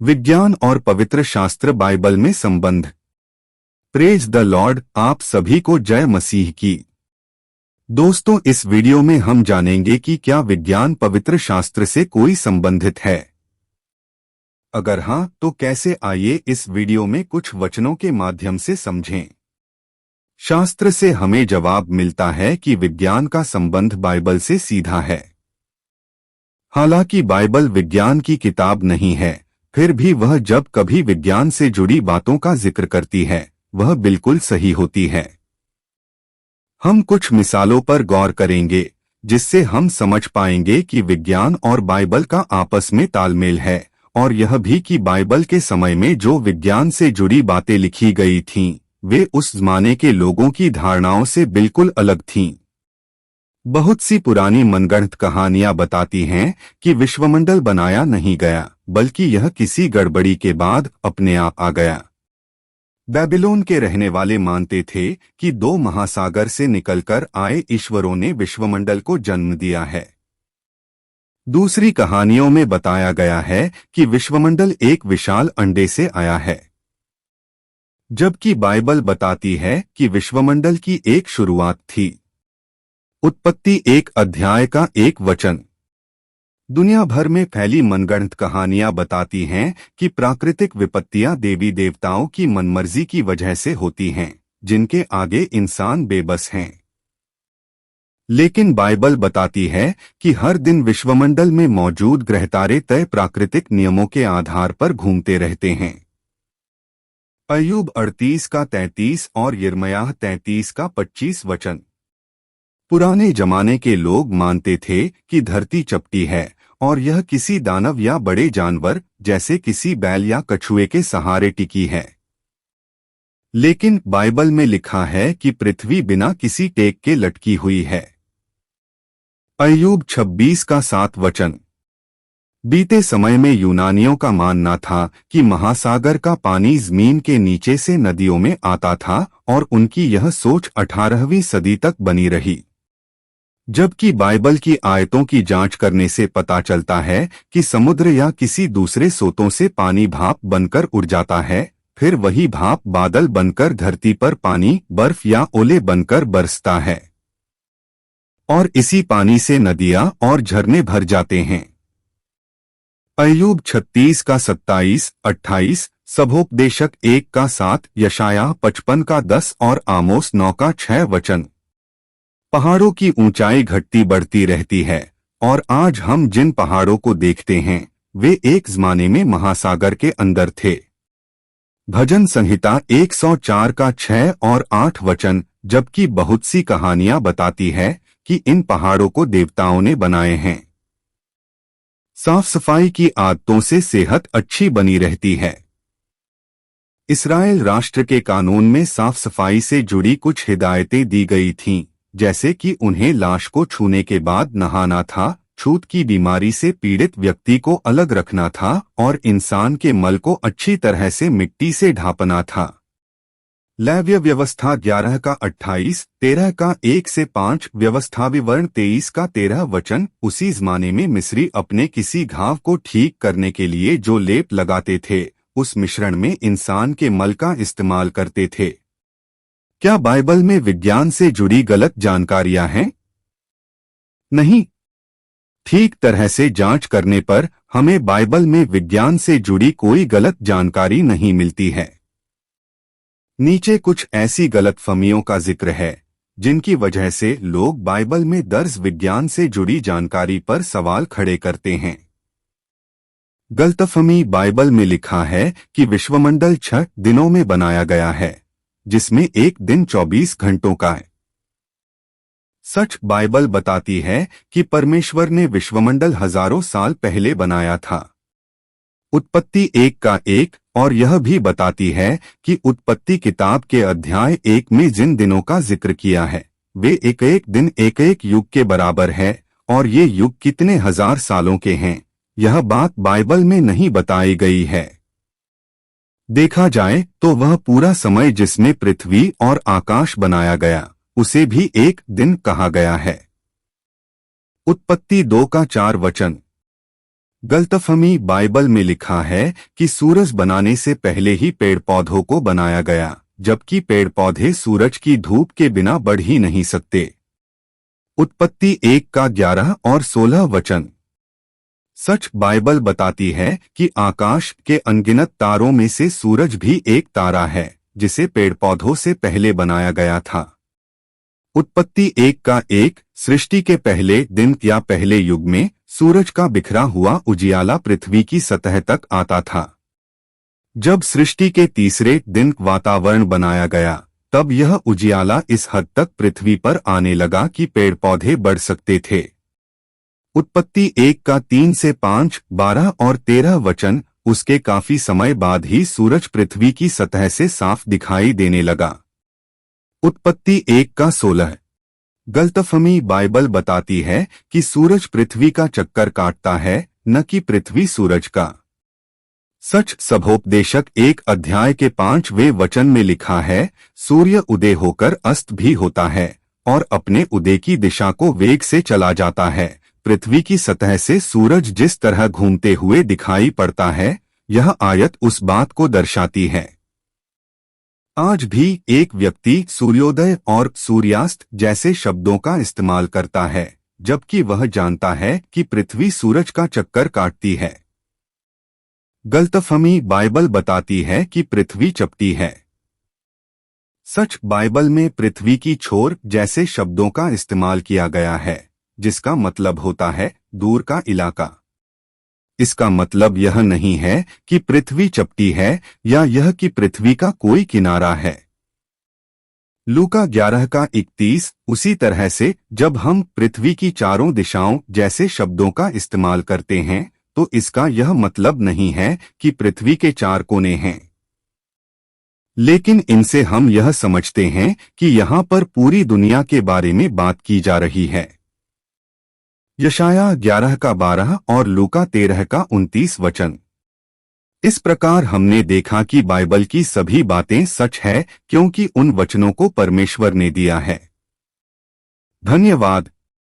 विज्ञान और पवित्र शास्त्र बाइबल में संबंध। प्रेज द लॉर्ड, आप सभी को जय मसीह की। दोस्तों, इस वीडियो में हम जानेंगे कि क्या विज्ञान पवित्र शास्त्र से कोई संबंधित है। अगर हाँ, तो कैसे, आइए इस वीडियो में कुछ वचनों के माध्यम से समझें। शास्त्र से हमें जवाब मिलता है कि विज्ञान का संबंध बाइबल से सीधा है। हालांकि बाइबल विज्ञान की किताब नहीं है, फिर भी वह जब कभी विज्ञान से जुड़ी बातों का जिक्र करती है, वह बिल्कुल सही होती है। हम कुछ मिसालों पर गौर करेंगे, जिससे हम समझ पाएंगे कि विज्ञान और बाइबल का आपस में तालमेल है, और यह भी कि बाइबल के समय में जो विज्ञान से जुड़ी बातें लिखी गई थीं, वे उस जमाने के लोगों की धारणाओं से बिल्कुल अलग थीं। बहुत सी पुरानी मनगढ़ंत कहानियां बताती हैं कि विश्वमंडल बनाया नहीं गया, बल्कि यह किसी गड़बड़ी के बाद अपने आप आ गया। बेबीलोन के रहने वाले मानते थे कि दो महासागर से निकलकर आए ईश्वरों ने विश्वमंडल को जन्म दिया है। दूसरी कहानियों में बताया गया है कि विश्वमंडल एक विशाल अंडे से आया है, जबकि बाइबल बताती है कि विश्वमंडल की एक शुरुआत थी। उत्पत्ति 1 अध्याय का 1 वचन। दुनिया भर में फैली मनगढ़ंत कहानियां बताती हैं कि प्राकृतिक विपत्तियां देवी देवताओं की मनमर्जी की वजह से होती हैं, जिनके आगे इंसान बेबस हैं। लेकिन बाइबल बताती है कि हर दिन विश्वमंडल में मौजूद ग्रहतारे तय प्राकृतिक नियमों के आधार पर घूमते रहते हैं। अय्यूब 38 का 33 और यिर्मयाह 33 का 25 वचन। पुराने जमाने के लोग मानते थे कि धरती चपटी है और यह किसी दानव या बड़े जानवर जैसे किसी बैल या कछुए के सहारे टिकी है। लेकिन बाइबल में लिखा है कि पृथ्वी बिना किसी टेक के लटकी हुई है। अय्यूब 26 का 7 वचन। बीते समय में यूनानियों का मानना था कि महासागर का पानी जमीन के नीचे से नदियों में आता था, और उनकी यह सोच 18वीं सदी तक बनी रही। जबकि बाइबल की आयतों की जांच करने से पता चलता है कि समुद्र या किसी दूसरे स्रोतों से पानी भाप बनकर उड़ जाता है, फिर वही भाप बादल बनकर धरती पर पानी, बर्फ या ओले बनकर बरसता है, और इसी पानी से नदियां और झरने भर जाते हैं। अय्यूब 36 का 27, 28, सभोपदेशक 1 का 7, यशायाह 55 का 10 और आमोस 9 का 6 वचन। पहाड़ों की ऊंचाई घटती बढ़ती रहती है, और आज हम जिन पहाड़ों को देखते हैं, वे एक जमाने में महासागर के अंदर थे। भजन संहिता 104 का 6 और 8 वचन। जबकि बहुत सी कहानियां बताती है कि इन पहाड़ों को देवताओं ने बनाए हैं। साफ सफाई की आदतों से सेहत अच्छी बनी रहती है। इस्राएल राष्ट्र के कानून में साफ सफाई से जुड़ी कुछ हिदायतें दी गई थीं, जैसे कि उन्हें लाश को छूने के बाद नहाना था, छूत की बीमारी से पीड़ित व्यक्ति को अलग रखना था, और इंसान के मल को अच्छी तरह से मिट्टी से ढांपना था। लेव्य व्यवस्था 11 का 28, 13 का 1 से 5, व्यवस्था विवरण 23 का 13 वचन। उसी जमाने में मिस्री अपने किसी घाव को ठीक करने के लिए जो लेप लगाते थे, उस मिश्रण में इंसान के मल का इस्तेमाल करते थे। क्या बाइबल में विज्ञान से जुड़ी गलत जानकारियां हैं? नहीं। ठीक तरह से जांच करने पर हमें बाइबल में विज्ञान से जुड़ी कोई गलत जानकारी नहीं मिलती है। नीचे कुछ ऐसी गलतफहमियों का जिक्र है जिनकी वजह से लोग बाइबल में दर्ज विज्ञान से जुड़ी जानकारी पर सवाल खड़े करते हैं। गलतफहमी। बाइबल में लिखा है कि विश्वमंडल 6 दिनों में बनाया गया है, जिसमें एक दिन 24 घंटों का है। सच, बाइबल बताती है कि परमेश्वर ने विश्वमंडल हजारों साल पहले बनाया था। उत्पत्ति 1 का 1, और यह भी बताती है कि उत्पत्ति किताब के अध्याय 1 में जिन दिनों का जिक्र किया है, वे एक एक दिन एक एक युग के बराबर है, और ये युग कितने हजार सालों के हैं, यह बात बाइबल में नहीं बताई गई है। देखा जाए तो वह पूरा समय जिसमें पृथ्वी और आकाश बनाया गया, उसे भी एक दिन कहा गया है। उत्पत्ति 2 का 4 वचन। गलतफहमी बाइबल में लिखा है कि सूरज बनाने से पहले ही पेड़ पौधों को बनाया गया, जबकि पेड़ पौधे सूरज की धूप के बिना बढ़ ही नहीं सकते। उत्पत्ति 1 का 11 और 16 वचन। सच बाइबल बताती है कि आकाश के अनगिनत तारों में से सूरज भी एक तारा है जिसे पेड़ पौधों से पहले बनाया गया था। उत्पत्ति 1 का 1 सृष्टि के पहले दिन या पहले युग में सूरज का बिखरा हुआ उजियाला पृथ्वी की सतह तक आता था। जब सृष्टि के तीसरे दिन वातावरण बनाया गया, तब यह उजियाला इस हद तक पृथ्वी पर आने लगा कि पेड़ पौधे बढ़ सकते थे। उत्पत्ति 1 का 3 से 5, 12 और 13 वचन। उसके काफी समय बाद ही सूरज पृथ्वी की सतह से साफ दिखाई देने लगा। उत्पत्ति 1 का 16। गलतफहमी बाइबल बताती है कि सूरज पृथ्वी का चक्कर काटता है, न कि पृथ्वी सूरज का। सच सभोपदेशक 1 अध्याय के 5वें वचन में लिखा है, सूर्य उदय होकर अस्त भी होता है और अपने उदय की दिशा को वेग से चला जाता है। पृथ्वी की सतह से सूरज जिस तरह घूमते हुए दिखाई पड़ता है, यह आयत उस बात को दर्शाती है। आज भी एक व्यक्ति सूर्योदय और सूर्यास्त जैसे शब्दों का इस्तेमाल करता है, जबकि वह जानता है कि पृथ्वी सूरज का चक्कर काटती है। गलतफहमी बाइबल बताती है कि पृथ्वी चपटी है। सच बाइबल में पृथ्वी की छोर जैसे शब्दों का इस्तेमाल किया गया है, जिसका मतलब होता है दूर का इलाका। इसका मतलब यह नहीं है कि पृथ्वी चपटी है या यह कि पृथ्वी का कोई किनारा है। लूका 11 का 31। उसी तरह से जब हम पृथ्वी की चारों दिशाओं जैसे शब्दों का इस्तेमाल करते हैं, तो इसका यह मतलब नहीं है कि पृथ्वी के 4 कोने हैं, लेकिन इनसे हम यह समझते हैं कि यहाँ पर पूरी दुनिया के बारे में बात की जा रही है। यशाया 11 का 12 और लूका 13 का 29 वचन। इस प्रकार हमने देखा कि बाइबल की सभी बातें सच है, क्योंकि उन वचनों को परमेश्वर ने दिया है। धन्यवाद।